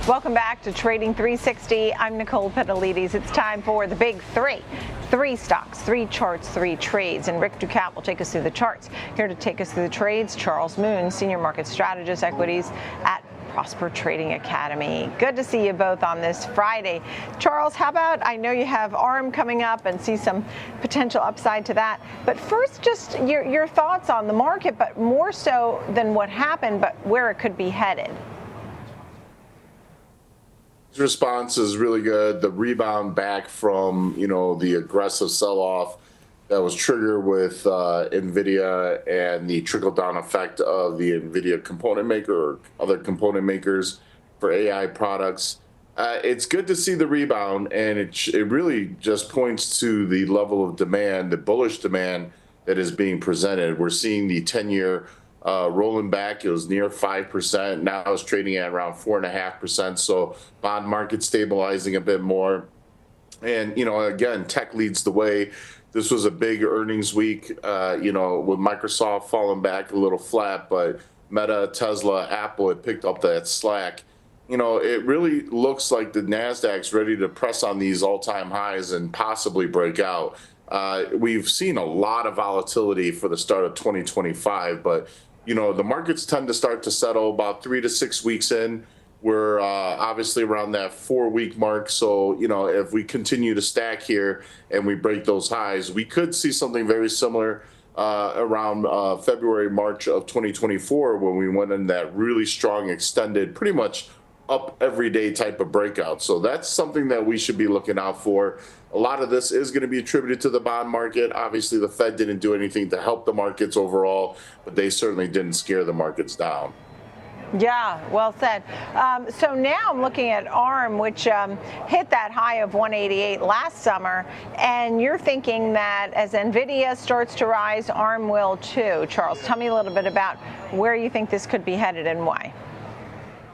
Welcome back to Trading 360. I'm Nicole Petalides. It's time for the big three. 3 stocks, 3 charts, 3 trades. And Rick Ducat will take us through the charts. Here to take us through the trades, Charles Moon, Senior Market Strategist Equities at Prosper Trading Academy. Good to see you both on this Friday. Charles, how about, I know you have ARM coming up and see some potential upside to that. But first, just your thoughts on the market, but more so than what happened, but where it could be headed. Response is really good. The rebound back from, the aggressive sell-off that was triggered with NVIDIA and the trickle-down effect of the NVIDIA component maker or other component makers for AI products. It's good to see the rebound, and it really just points to the level of demand, the bullish demand that is being presented. We're seeing the 10-year rolling back. It was near 5%. Now it's trading at around 4.5%. So bond market stabilizing a bit more. And, again, tech leads the way. This was a big earnings week, with Microsoft falling back a little flat, but Meta, Tesla, Apple had picked up that slack. It really looks like the NASDAQ's ready to press on these all-time highs and possibly break out. We've seen a lot of volatility for the start of 2025, but the markets tend to start to settle about 3 to 6 weeks in. We're obviously around that 4-week mark. So, if we continue to stack here and we break those highs, we could see something very similar around February, March of 2024, when we went in that really strong, extended, pretty much up every day type of breakout. So that's something that we should be looking out for. A lot of this is going to be attributed to the bond market. Obviously, the Fed didn't do anything to help the markets overall, but they certainly didn't scare the markets down. Yeah, well said. So now I'm looking at ARM, which hit that high of 188 last summer, and you're thinking that as NVIDIA starts to rise, ARM will too. Charles, tell me a little bit about where you think this could be headed and why.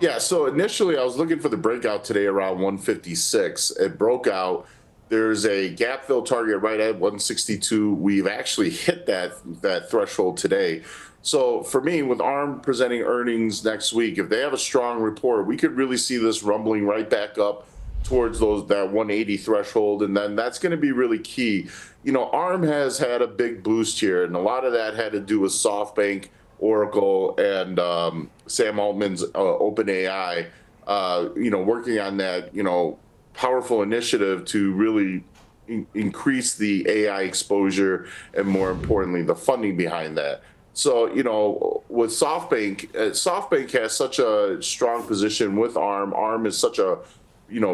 Yeah, so initially I was looking for the breakout today around 156. It broke out. There's a gap fill target right at 162. We've actually hit that threshold today. So for me, with ARM presenting earnings next week, if they have a strong report, we could really see this rumbling right back up towards that 180 threshold, and then that's going to be really key. ARM has had a big boost here, and a lot of that had to do with SoftBank, Oracle, and Sam Altman's OpenAI, working on that, powerful initiative to really increase the AI exposure and, more importantly, the funding behind that. So, with SoftBank has such a strong position with ARM. ARM is such a,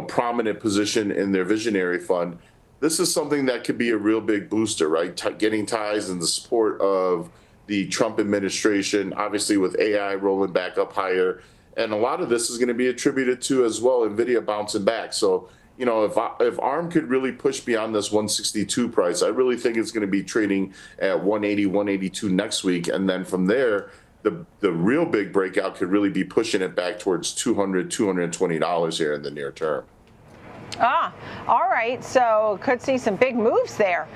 prominent position in their visionary fund. This is something that could be a real big booster, right? Getting ties in the support of the Trump administration, obviously with AI rolling back up higher. And a lot of this is going to be attributed to, as well, NVIDIA bouncing back. So, if ARM could really push beyond this 162 price, I really think it's going to be trading at 180, 182 next week. And then from there, the real big breakout could really be pushing it back towards $200, $220 here in the near term. All right. So could see some big moves there.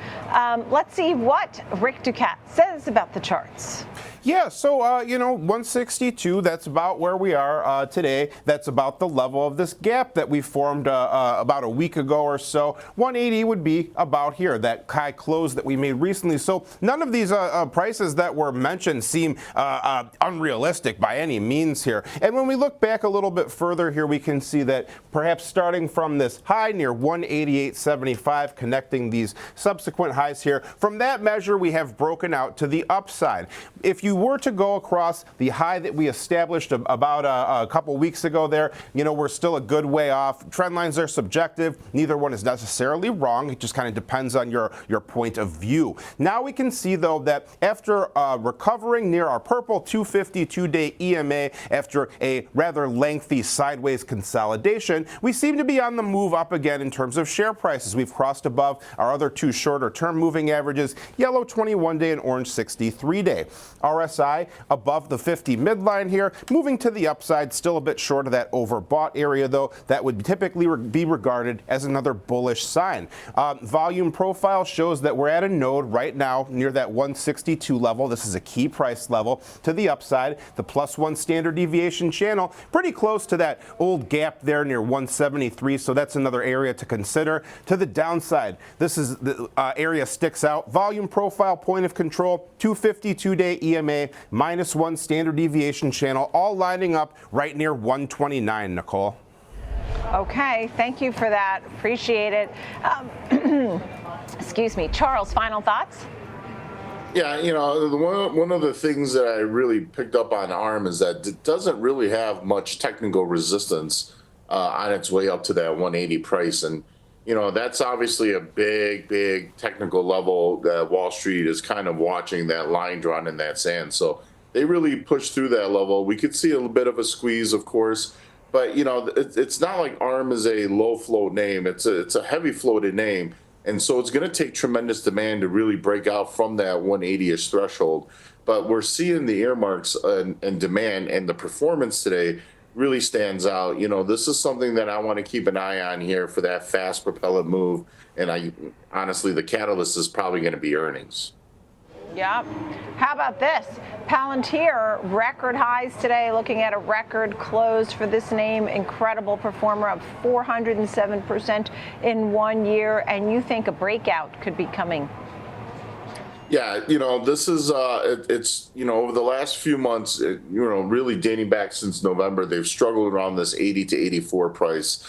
Let's see what Rick Ducat says about the charts. Yeah, so, 162, that's about where we are today. That's about the level of this gap that we formed about a week ago or so. 180 would be about here, that high close that we made recently. So none of these prices that were mentioned seem unrealistic by any means here. And when we look back a little bit further here, we can see that perhaps starting from this high near 188.75, connecting these subsequent highs here, from that measure we have broken out to the upside. If you were to go across the high that we established about a couple weeks ago there, we're still a good way off. Trend lines are subjective. Neither one is necessarily wrong. It just kind of depends on your point of view. Now we can see, though, that after recovering near our purple 250 2-day EMA after a rather lengthy sideways consolidation, we seem to be on the move up again in terms of share prices. We've crossed above our other 2 shorter term moving averages, yellow 21-day and orange 63-day. All RSI above the 50 midline here, moving to the upside, still a bit short of that overbought area, though. That would typically be regarded as another bullish sign. Volume profile shows that we're at a node right now near that 162 level. This is a key price level to the upside. The +1 standard deviation channel pretty close to that old gap there near 173, so that's another area to consider. To the downside, this is the area sticks out. Volume profile, point of control, 252-day EMA, -1 standard deviation channel, all lining up right near 129, Nicole. Okay, thank you for that. Appreciate it. Excuse me. Charles, final thoughts? Yeah, you know, one of the things that I really picked up on ARM is that it doesn't really have much technical resistance on its way up to that 180 price. And, you know, that's obviously a big technical level that Wall Street is kind of watching, that line drawn in that sand. So they really pushed through that level. We could see a little bit of a squeeze, of course. But, you know, it's not like ARM is a low float name. It's a heavy floated name. And so it's going to take tremendous demand to really break out from that 180-ish threshold. But we're seeing the earmarks and demand, and the performance today really stands out. You know, this is something that I want to keep an eye on here for that fast propellant move. And honestly, the catalyst is probably going to be earnings. Yep. How about this? Palantir, record highs today, looking at a record close for this name. Incredible performer, up 407% in 1 year. And you think a breakout could be coming? Yeah, you know, this is, it's, you know, over the last few months, you know, really dating back since November, they've struggled around this 80 to 84 price.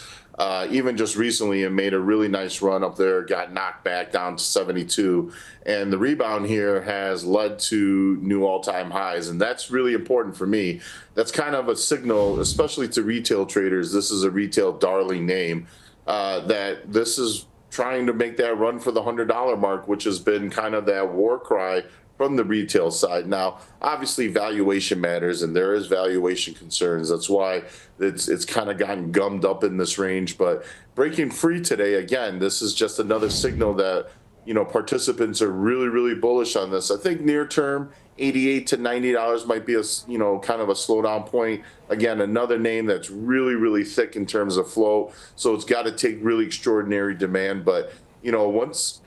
Even just recently, it made a really nice run up there, got knocked back down to 72. And the rebound here has led to new all-time highs. And that's really important for me. That's kind of a signal, especially to retail traders. This is a retail darling name, that this is trying to make that run for the $100 mark, which has been kind of that war cry from the retail side. Now, obviously, valuation matters, and there is valuation concerns. That's why it's kind of gotten gummed up in this range. But breaking free today, again, this is just another signal that, you know, participants are really bullish on this. I think near term, $88 to $90 might be a, you know, kind of a slowdown point. Again, another name that's really thick in terms of flow. So it's got to take really extraordinary demand. But, you know, once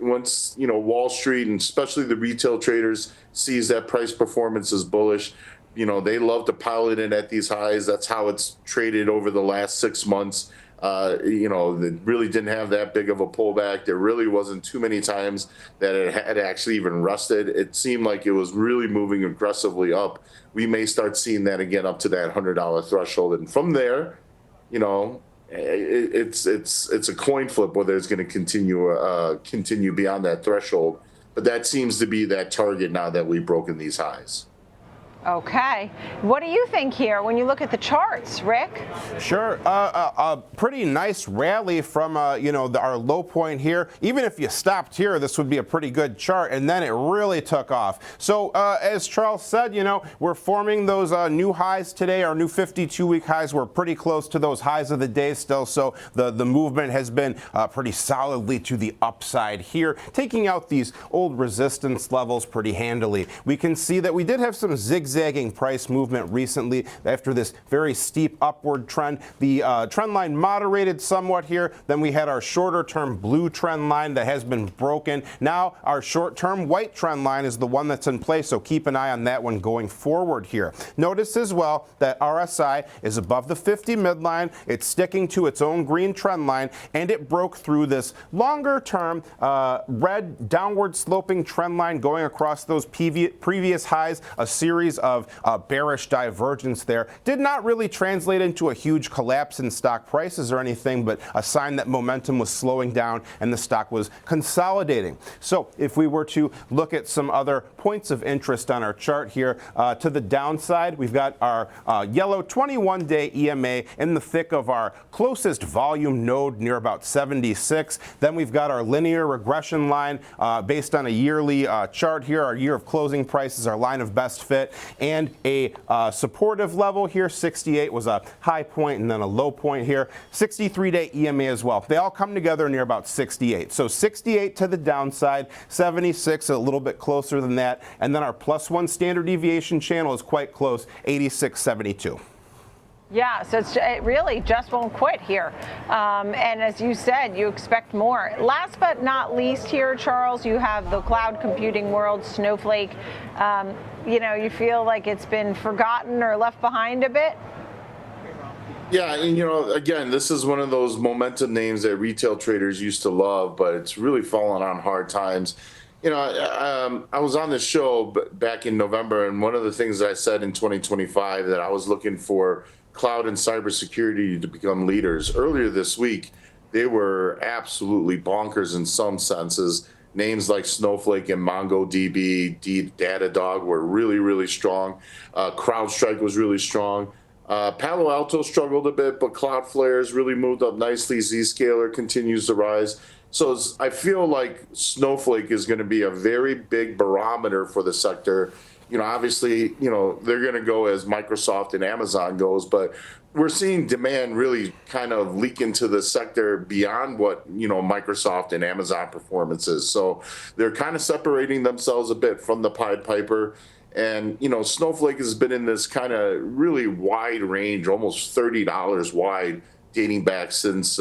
you know, Wall Street and especially the retail traders sees that price performance is bullish, you know, they love to pile it in at these highs. That's how it's traded over the last 6 months. You know, it really didn't have that big of a pullback. There really wasn't too many times that it had actually even rusted. It seemed like it was really moving aggressively up. We may start seeing that again up to that $100 threshold. And from there, you know, it's a coin flip whether it's going to continue beyond that threshold. But that seems to be that target now that we've broken these highs. Okay. What do you think here when you look at the charts, Rick? Sure. A pretty nice rally from, you know, our low point here. Even if you stopped here, this would be a pretty good chart. And then it really took off. So as Charles said, you know, we're forming those new highs today. Our new 52-week highs. We're pretty close to those highs of the day still. So the movement has been pretty solidly to the upside here, taking out these old resistance levels pretty handily. We can see that we did have some zigzagging price movement recently after this very steep upward trend. The trend line moderated somewhat here. Then we had our shorter term blue trend line that has been broken. Now our short term white trend line is the one that's in place, so keep an eye on that one going forward here. Notice as well that RSI is above the 50 midline. It's sticking to its own green trend line, and it broke through this longer term red downward sloping trend line going across those previous highs, a series of bearish divergence there. Did not really translate into a huge collapse in stock prices or anything, but a sign that momentum was slowing down and the stock was consolidating. So if we were to look at some other points of interest on our chart here, to the downside, we've got our yellow 21-day EMA in the thick of our closest volume node near about 76. Then we've got our linear regression line based on a yearly chart here, our year of closing prices, our line of best fit. and a supportive level here. 68 was a high point and then a low point here. 63-day EMA as well. They all come together near about 68. So 68 to the downside, 76 a little bit closer than that, and then our +1 standard deviation channel is quite close, 86.72. Yeah, so it really just won't quit here. And as you said, you expect more. Last but not least here, Charles, you have the cloud computing world, Snowflake. You feel like it's been forgotten or left behind a bit? Yeah, and again, this is one of those momentum names that retail traders used to love, but it's really fallen on hard times. I was on this show back in November, and one of the things that I said in 2025 that I was looking for cloud and cybersecurity to become leaders. Earlier this week, they were absolutely bonkers in some senses. Names like Snowflake and MongoDB, Datadog were really, really strong. CrowdStrike was really strong. Palo Alto struggled a bit, but Cloudflare has really moved up nicely. Zscaler continues to rise. So I feel like Snowflake is going to be a very big barometer for the sector. Obviously, they're going to go as Microsoft and Amazon goes, but we're seeing demand really kind of leak into the sector beyond what, Microsoft and Amazon performance is. So they're kind of separating themselves a bit from the Pied Piper. And, Snowflake has been in this kind of really wide range, almost $30 wide, dating back since,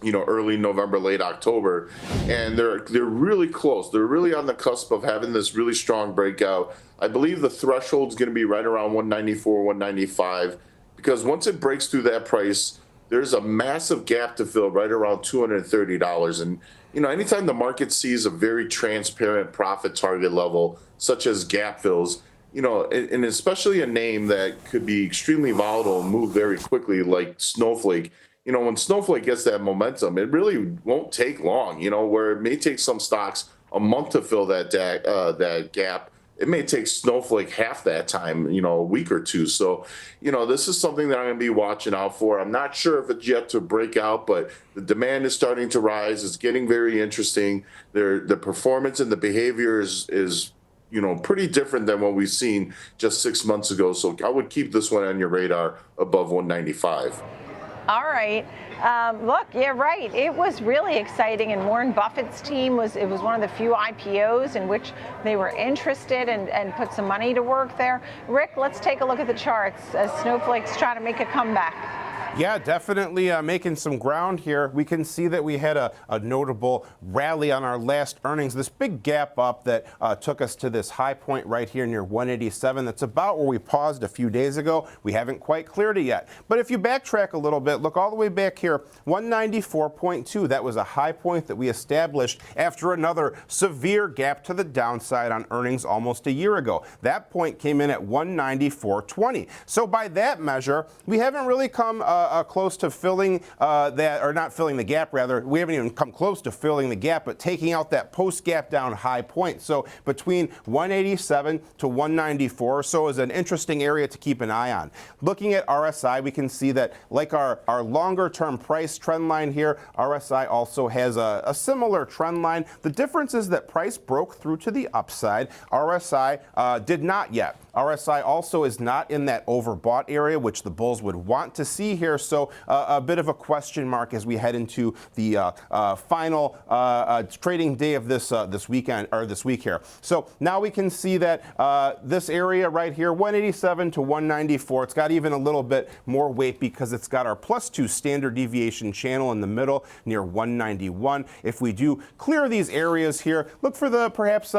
early November, late October, and they're really close. They're really on the cusp of having this really strong breakout. I believe the threshold is going to be right around 194, 195, because once it breaks through that price, there's a massive gap to fill right around $230. And anytime the market sees a very transparent profit target level, such as gap fills, and especially a name that could be extremely volatile and move very quickly, like Snowflake. When Snowflake gets that momentum, it really won't take long, where it may take some stocks a month to fill that gap. It may take Snowflake half that time, a week or two. So, this is something that I'm going to be watching out for. I'm not sure if it's yet to break out, but the demand is starting to rise. It's getting very interesting. The performance and the behavior is pretty different than what we've seen just 6 months ago. So I would keep this one on your radar above 195. All right. Look, yeah, right. It was really exciting, and Warren Buffett's team was one of the few IPOs in which they were interested and put some money to work there. Rick, let's take a look at the charts as Snowflake's trying to make a comeback. Yeah, definitely making some ground here. We can see that we had a notable rally on our last earnings. This big gap up that took us to this high point right here near 187. That's about where we paused a few days ago. We haven't quite cleared it yet. But if you backtrack a little bit, look all the way back here, 194.2. That was a high point that we established after another severe gap to the downside on earnings almost a year ago. That point came in at 194.20. So by that measure, we haven't really come close to filling that, or not filling the gap, rather. We haven't even come close to filling the gap, but taking out that post-gap down high point. So between 187 to 194 or so is an interesting area to keep an eye on. Looking at RSI, we can see that, like our longer-term price trend line here, RSI also has a similar trend line. The difference is that price broke through to the upside. RSI did not yet. RSI also is not in that overbought area, which the bulls would want to see here. So a bit of a question mark as we head into the final trading day of this weekend, or this week here. So now we can see that this area right here, 187 to 194, it's got even a little bit more weight because it's got our +2 standard deviation channel in the middle near 191. If we do clear these areas here, look for the perhaps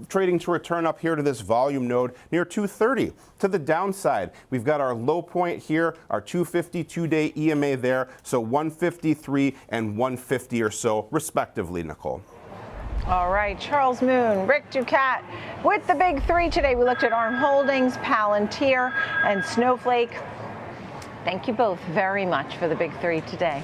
trading to return up here to this volume node near 230. To the downside, we've got our low point here, our 252-day EMA there, so 153 and 150 or so, respectively, Nicole. All right, Charles Moon, Rick Ducat with the big three today. We looked at ARM Holdings, Palantir, and Snowflake. Thank you both very much for the big three today.